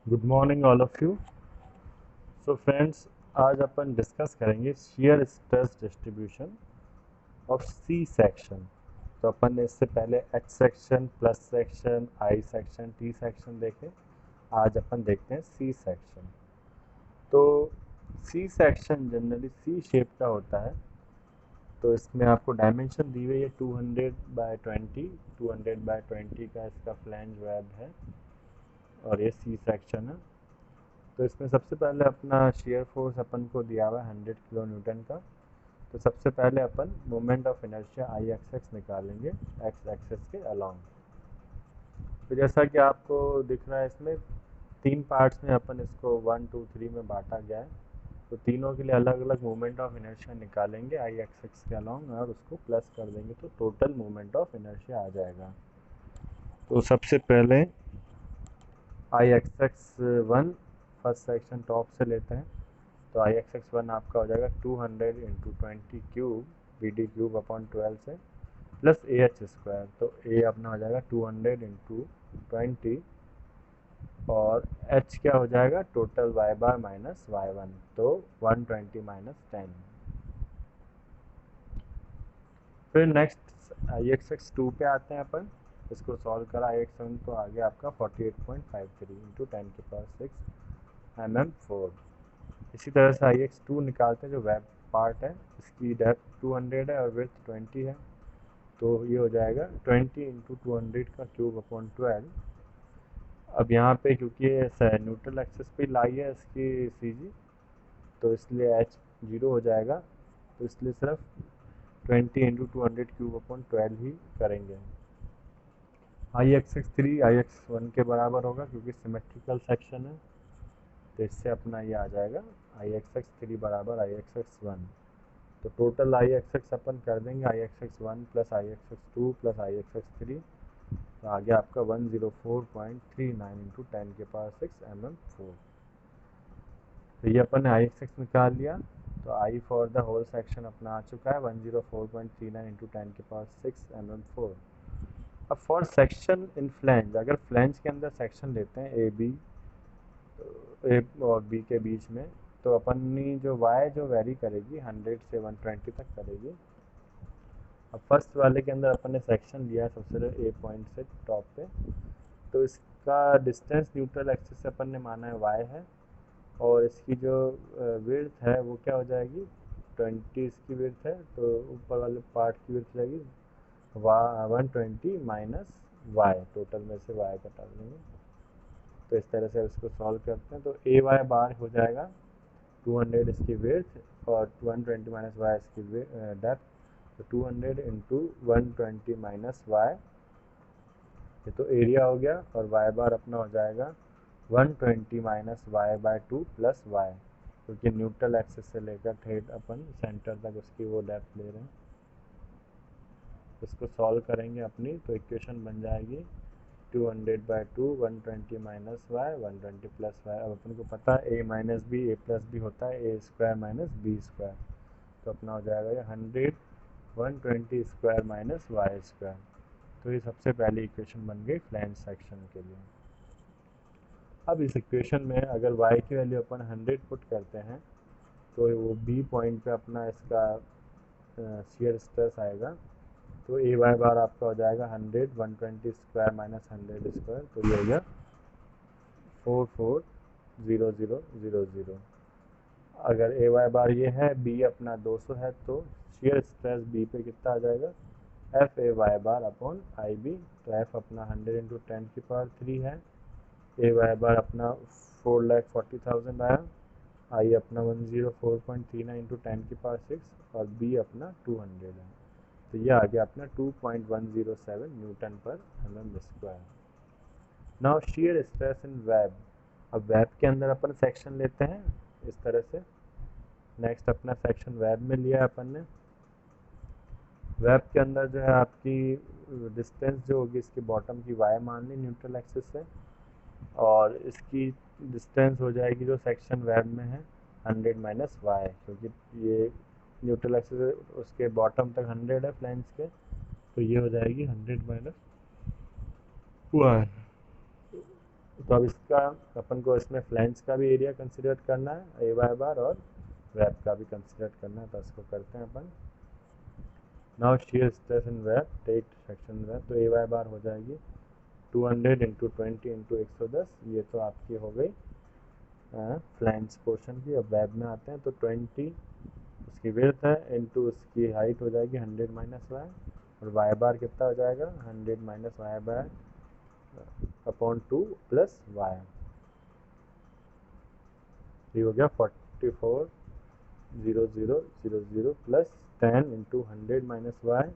Good morning all of you. So friends, आज अपन discuss करेंगे shear stress distribution of C section. तो अपन ने इससे पहले H section, plus section, I section, T section देखे। आज अपन देखते हैं सी सेक्शन। तो C section generally C shape का होता है। तो इसमें आपको डायमेंशन दी हुई है 200/20। 200/20 का इसका फ्लैंज वेब है और ये सी सेक्शन है। तो इसमें सबसे पहले अपना शेयर फोर्स अपन को दिया हुआ है 100 किलो न्यूटन का। तो सबसे पहले अपन moment of inertia I x x निकालेंगे एक्स एक्सेस के अलोंग। तो जैसा कि आपको दिख रहा है, इसमें तीन पार्ट्स में अपन इसको 1 2 3 में बांटा गया है। तो तीनों के लिए अलग अलग मोमेंट ऑफ इनर्शिया निकालेंगे आई एक्स एक्स के अलोंग और उसको प्लस कर देंगे तो टोटल मोमेंट ऑफ इनर्शिया आ जाएगा। तो सबसे पहले I x x one first section top से लेते हैं। तो आई एक्स एक्स वन आपका हो जाएगा 200 × 20 cube B D cube upon 12 से प्लस ए एच स्क्वायर। तो ए अपना हो जाएगा 200 × 20 और एच क्या हो जाएगा total Y bar minus Y one, तो 120 माइनस 10। फिर next I x X two पे आते हैं अपन। इसको सॉल्व करा आई एक्स वन तो आ गया आपका 48.53 इंटू 10⁻6 mm4। इसी तरह से आई एक्स टू निकालते हैं जो वेब पार्ट है। इसकी डेप्थ 200 है और विड्थ 20 है। तो ये हो जाएगा 20 × 200 का क्यूब अपॉन 12। अब यहाँ पे क्योंकि ये न्यूट्रल एक्सिस पे लाई है इसकी सी जी, तो इसलिए एच जीरो हो जाएगा। तो इसलिए सिर्फ 20 × 200 क्यूब अपॉन 12 ही करेंगे। आई एक्स एक्स थ्री आई एक्स वन के बराबर होगा क्योंकि सिमेट्रिकल सेक्शन है। तो इससे अपना ये आ जाएगा आई एक्स एक्स थ्री बराबर आई एक्स एक्स वन। तो total I x x upon कर देंगे आई एक्स एक्स वन प्लस आई एक्स एक्स टू प्लस आई एक्स एक्स थ्री। तो आ गया आपका 104.39 इंटू 10⁻6 mm4। तो ये अपन ने आई एक्स एक्स निकाल लिया। तो I for the whole section अपना आ चुका है 104.39 इंटू 10⁻6 mm4। अब फॉर सेक्शन इन फ्लैंज, अगर फ्लैंज के अंदर सेक्शन लेते हैं ए और बी के बीच में, तो अपनी जो वाई जो वेरी करेगी 100 से 120 तक करेगी। अब फर्स्ट वाले के अंदर अपन ने सेक्शन लिया है सबसे पहले ए पॉइंट से टॉप पे। तो इसका डिस्टेंस न्यूट्रल एक्सिस से अपन ने माना है वाई है और इसकी जो विड्थ है वो क्या हो जाएगी 20 इसकी विड्थ है। तो ऊपर वाले पार्ट की विड्थ जाएगी 120 माइनस वाई, टोटल में से वाई कटा देंगे। तो इस तरह से इसको सॉल्व करते हैं। तो ए वाई बार हो जाएगा 200 इसकी विड्थ और 120 माइनस वाई इसकी डेप्थ। तो 200 इंटू 120 माइनस वाई, ये तो एरिया हो गया। और वाई बार अपना हो जाएगा 120 minus Y by two plus Y, क्योंकि न्यूट्रल एक्सिस से लेकर ठेठ अपन सेंटर तक उसकी वो डेप्थ ले रहे हैं। इसको सॉल्व करेंगे अपनी तो इक्वेशन बन जाएगी 200/2 120 माइनस वाई 120 प्लस वाई। अब अपन को पता है ए minus B A plus B होता है ए स्क्वायर माइनस बी स्क्वायर। तो अपना हो जाएगा ये 100 120 स्क्वायर माइनस वाई स्क्वायर। तो ये सबसे पहली इक्वेशन बन गई फ्लैंज सेक्शन के लिए। अब इस इक्वेशन में अगर y की वैल्यू अपन 100 पुट करते हैं तो वो b पॉइंट पे अपना इसका शेयर स्ट्रेस आएगा। तो ए वाई बार आपका हो जाएगा 100 120 स्क्वायर माइनस 100 स्क्वायर। तो ये हो गया 440000। अगर ए वाई बार ये है, बी अपना 200 है, तो शेयर स्ट्रेस बी पे कितना आ जाएगा F A Y bar upon I B. तो एफ अपना 100 इंटू 10⁻³ है। ए वाई बार अपना 4,40,000 आया। आई अपना 104.39 इंटू 10⁻6 और बी अपना 200 है। तो ये आ गया अपना 2.107 न्यूटन पर M square. Now shear stress in web. अब वेब के अंदर अपन सेक्शन लेते हैं इस तरह से। नेक्स्ट अपना सेक्शन वेब में लिया अपन ने। वेब के अंदर जो है आपकी डिस्टेंस जो होगी इसकी बॉटम की वाई मान ली न्यूट्रल एक्सिस से, और इसकी डिस्टेंस हो जाएगी जो सेक्शन वेब में है 100 माइनस वाई, क्योंकि ये न्यूट्रल एक्सिस उसके बॉटम तक 100 है फ्लैंज के। तो ये हो जाएगी 100 माइनस वाई। तो अब इसका अपन को इसमें फ्लैंज का भी एरिया कंसिडर करना है ए वाई बार, और वेब का भी कंसिडर करना है, तो इसको करते हैं अपन। Now shear stress in web, take section web, तो ए वाई बार हो जाएगी 200 इंटू 20 इंटू 110, ये तो आपकी हो गई फ्लैंज पोर्शन की। अब वेब में आते हैं तो 20 उसकी विड्थ है इंटू उसकी हाइट हो जाएगी 100 माइनस वाई, और वाई बार कितना हो जाएगा 100 minus Y bar upon 2 plus Y, ये हो गया 44,0,0,0,0 plus 10 into 100 minus Y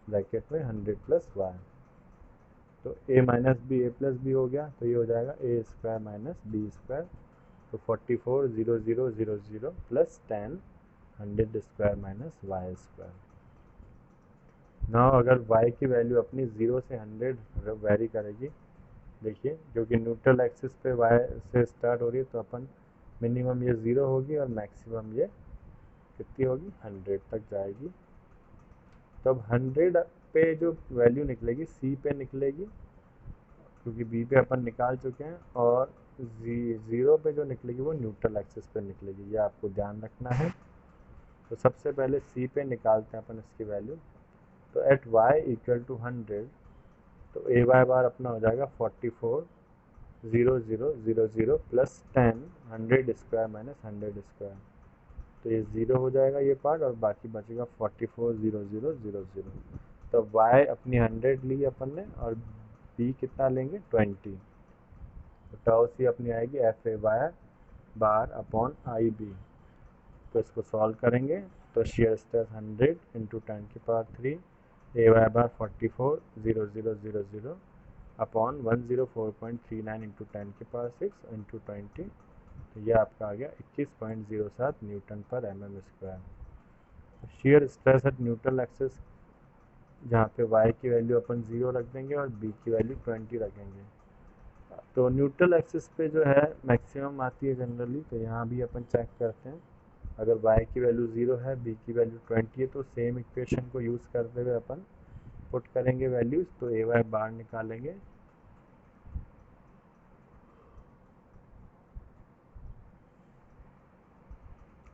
bracket में 100 प्लस वाई, तो A minus B A plus B हो गया, तो ये हो जाएगा A square minus B square, तो 44,0,0,0,0 plus 10 100 square minus Y square. ना अगर y की वैल्यू अपनी 0 से 100 वेरी करेगी, देखिए क्योंकि न्यूट्रल एक्सिस पे y से स्टार्ट हो रही है, तो अपन मिनिमम ये 0 होगी और मैक्सिमम ये कितनी होगी 100 तक जाएगी। तो अब 100 पे जो वैल्यू निकलेगी c पे निकलेगी, क्योंकि b पे अपन निकाल चुके हैं, और 0 पे जो निकलेगी वो न्यूट्रल एक्सिस पे निकलेगी, ये आपको ध्यान रखना है। तो सबसे पहले c पे निकालते हैं अपन इसकी वैल्यू, तो एट y इक्वल टू 100, तो ए वाई बार अपना हो जाएगा 44,0,0,0,0 प्लस 10 100 स्क्वायर माइनस 100 स्क्वायर, तो ये 0 हो जाएगा ये पार्ट, और बाकी बचेगा 44,0,0,0,0। तो y अपनी 100 ली अपन ने, और b कितना लेंगे 20, तो टाउ सी अपनी आएगी F A Y bar upon I B. तो इसको सॉल्व करेंगे, तो शियर स्ट्रेस 100 इंटू 10 की पावर 3 ए वाई बार 44,0,0,0,0 अपॉन 104.39 इंटू 10 की पावर 6 इंटू 20, तो ये आपका आ गया 21.07 न्यूटन पर mm square. Shear stress eight neutral axis, जहाँ पे y की वैल्यू अपन 0 रख देंगे और b की वैल्यू 20 रखेंगे, तो न्यूट्रल एक्सिस पे जो है मैक्सिमम आती है जनरली, तो यहाँ भी अपन चेक करते हैं। अगर y की वैल्यू 0 है, b की वैल्यू 20 है, तो सेम इक्वेशन को यूज़ करते हुए अपन पुट करेंगे वैल्यूज़, तो ए वाई बार निकालेंगे,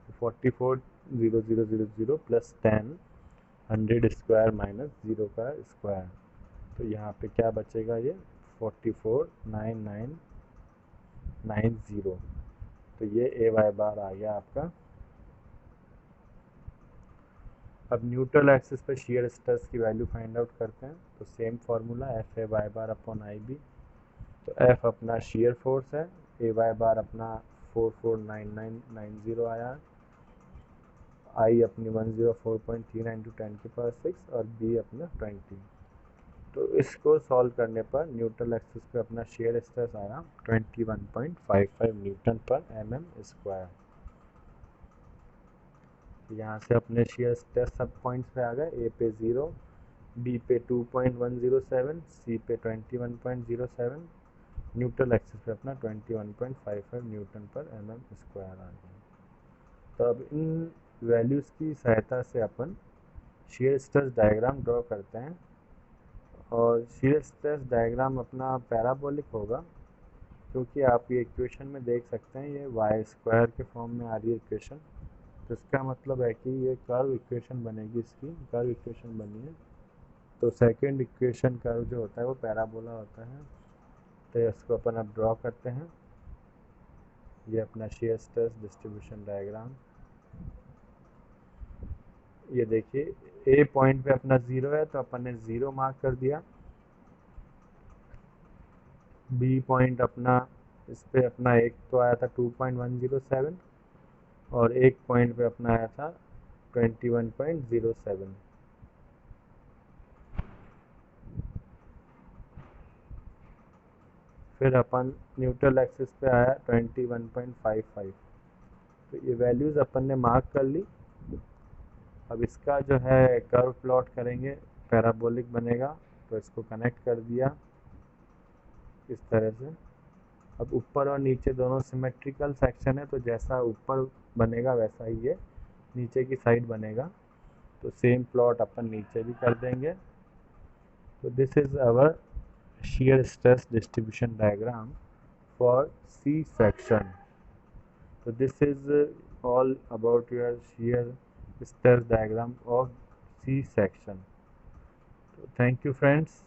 तो 44,0,0,0,0 प्लस 10 100 स्क्वायर माइनस 0 का स्क्वायर, तो यहाँ पे क्या बचेगा ये 44,9990, तो ये ए वाई बार आ गया आपका। अब न्यूट्रल एक्सिस पे शियर स्ट्रेस की वैल्यू फाइंड आउट करते हैं, तो same formula F A Y bar upon I B, तो एफ अपना शियर फोर्स है, ए वाई बार अपना 44,9990 आया, आई अपनी 104.39 इंटू 10 की पावर 6, और बी अपना 20। तो इसको सॉल्व करने पर न्यूट्रल एक्सिस पे अपना शियर स्ट्रेस आया 21.55 न्यूटन पर mm स्क्वायर। यहाँ से अपने शियर स्ट्रेस सब पॉइंट्स पे आ गए, ए पे 0, बी पे 2.107, सी पे 21.07, न्यूट्रल एक्सिस पे अपना 21.55 न्यूटन पर mm स्क्वायर आ गया। तो अब इन वैल्यूज़ की सहायता से अपन शियर स्ट्रेस डायग्राम ड्रॉ करते हैं, और शियर स्ट्रेस डायग्राम अपना पैराबोलिक होगा, क्योंकि आप ये इक्वेशन में देख सकते हैं ये वाई स्क्वायर के फॉर्म में आ रही है इक्वेशन, तो इसका मतलब है कि ये कर्व इक्वेशन बनेगी, इसकी कर्व इक्वेशन बनी है, तो सेकंड इक्वेशन कर्व जो होता है वो पैराबोला होता है। तो इसको अपन अब ड्रॉ करते हैं, ये अपना शियर स्ट्रेस डिस्ट्रीब्यूशन डायग्राम, ये देखिए ए पॉइंट पे अपना 0 है, तो अपन ने 0 मार्क कर दिया, बी पॉइंट अपना इस पे अपना एक तो आया था 2.107, और एक पॉइंट पे अपना आया था 21.07, फिर अपन न्यूट्रल एक्सिस पे आया 21.55, तो ये वैल्यूज़ अपन ने मार्क कर ली। अब इसका जो है कर्व प्लॉट करेंगे, पैराबोलिक बनेगा, तो इसको कनेक्ट कर दिया इस तरह से। अब ऊपर और नीचे दोनों सिमेट्रिकल सेक्शन है, तो जैसा ऊपर बनेगा वैसा ही ये नीचे की साइड बनेगा, तो सेम प्लॉट अपन नीचे भी कर देंगे। तो this is our shear stress distribution diagram for C section. So this is all about your shear stress diagram of C section. So thank you friends.